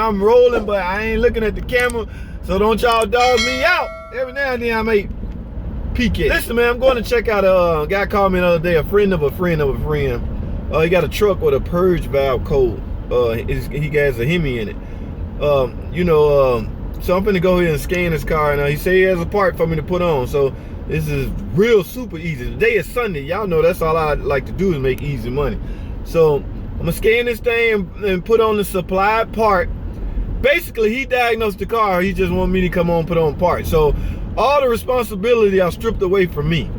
I'm rolling, but I ain't looking at the camera. So don't y'all dog me out. Every now and then I may peek it. Listen, man, I'm going to check out a guy called me the other day, a friend of a friend of a friend. He got a truck with a purge valve code. He has a Hemi in it. So I'm finna go ahead and scan his car, and he said he has a part for me to put on. So this is real super easy. Today is Sunday. Y'all know that's all I like to do is make easy money. So I'm gonna scan this thing and put on the supplied part. Basically, he diagnosed the car. He just wanted me to come on, put on parts. So all the responsibility I stripped away from me.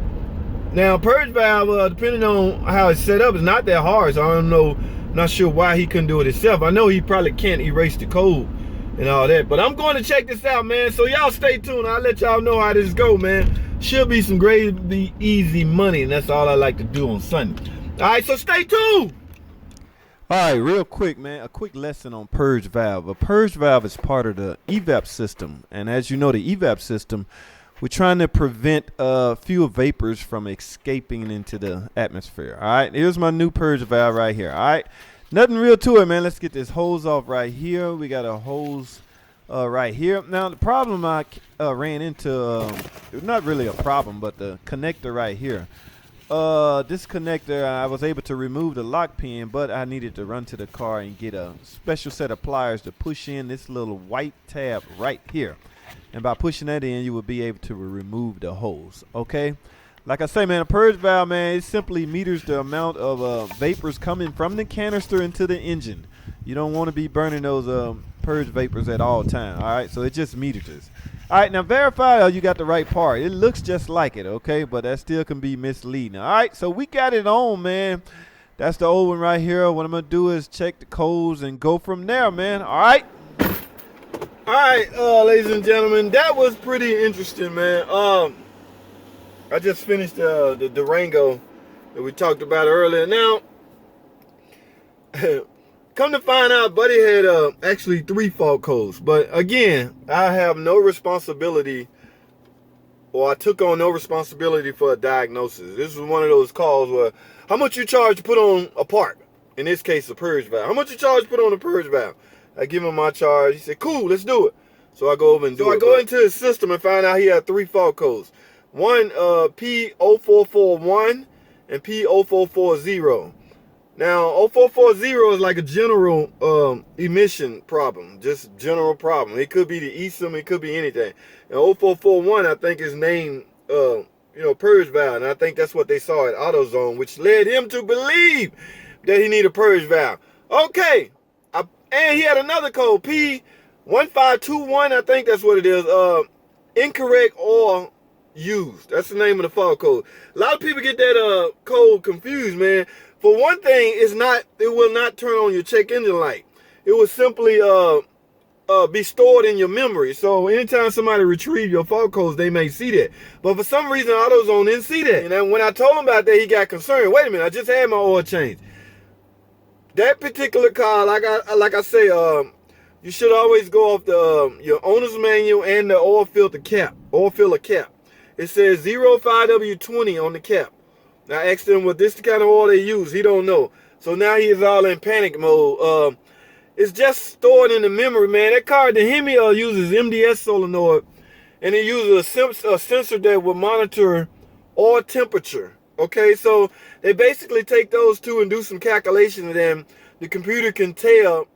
Now, purge valve, depending on how it's set up, is not that hard. So I don't know, not sure why he couldn't do it himself. I know he probably can't erase the code and all that. But I'm going to check this out, man. So y'all stay tuned. I'll let y'all know how this go, man. Should be some gravy easy money, and that's all I like to do on Sunday. All right, so stay tuned. All right, real quick, man, a quick lesson on purge valve. A purge valve is part of the evap system, and as you know, the evap system, we're trying to prevent fuel vapors from escaping into the atmosphere. All right, here's my new purge valve right here. All right, nothing real to it, man. Let's get this hose off right here. We got a hose right here. Now, the problem I ran into, not really a problem, but the connector right here. This connector, I was able to remove the lock pin, but I needed to run to the car and get a special set of pliers to push in this little white tab right here. And by pushing that in, you will be able to remove the hose. Okay, like I say, man, a purge valve, man, it simply meters the amount of vapors coming from the canister into the engine. You don't want to be burning those purge vapors at all time. All right, so it just meters this. All right, now verify you got the right part. It looks just like it, okay, but that still can be misleading. All right, so we got it on, man. That's the old one right here. What I'm gonna do is check the codes and go from there, man. All right. All right, ladies and gentlemen, that was pretty interesting, man. I just finished the Durango that we talked about earlier. Now, come to find out, buddy had actually 3 fault codes. But again, I have no responsibility, or I took on no responsibility for a diagnosis. This was one of those calls where, how much you charge to put on a part? In this case, a purge valve. How much you charge to put on a purge valve? I give him my charge. He said, cool, let's do it. So I go over and do it. So I go into his system and find out he had 3 fault codes. One, P0441 and P0440. Now, 0440 is like a general emission problem, just general problem. It could be the emission, it could be anything. And 0441, I think, is named, purge valve. And I think that's what they saw at AutoZone, which led him to believe that he needed a purge valve. Okay. And he had another code, P1521, I think that's what it is. Incorrect oil used. That's the name of the fault code. A lot of people get that code confused, man. For one thing, it will not turn on your check engine light. It will simply be stored in your memory. So anytime somebody retrieve your fault codes, they may see that. But for some reason, AutoZone didn't see that. And then when I told him about that, he got concerned. Wait a minute, I just had my oil changed. That particular car, like I say, you should always go off the your owner's manual and the oil filler cap. It says 05W20 on the cap. Now I asked him, well, this is the kind of oil they use. He don't know. So now he is all in panic mode. It's just stored in the memory, man. That car, the Hemi, uses MDS solenoid, and it uses a sensor that will monitor oil temperature. Okay, so they basically take those two and do some calculations, and then the computer can tell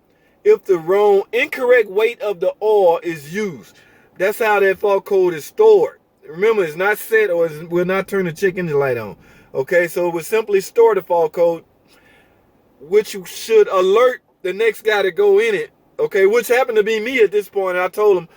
if the incorrect weight of the oil is used. That's how that fault code is stored. Remember, it's not set, or it will not turn the check engine light on. Okay, so it will simply store the fault code, which should alert the next guy to go in it. Okay, which happened to be me at this point. I told him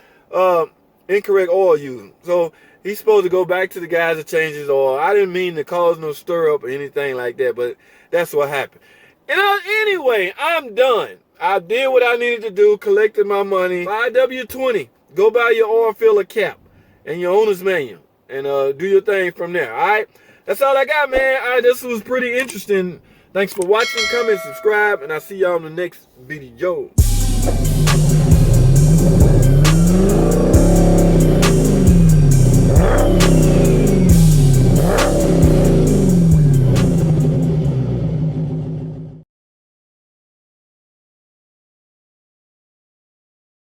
incorrect oil used. So he's supposed to go back to the guys that change his oil. I didn't mean to cause no stir up or anything like that, but that's what happened. And anyway, I'm done. I did what I needed to do, collected my money. 5W20. Go buy your oil filler cap and your owner's manual and do your thing from there. All right, that's all I got, man. All right, this was pretty interesting. Thanks for watching. Comment, subscribe, and I'll see y'all in the next video.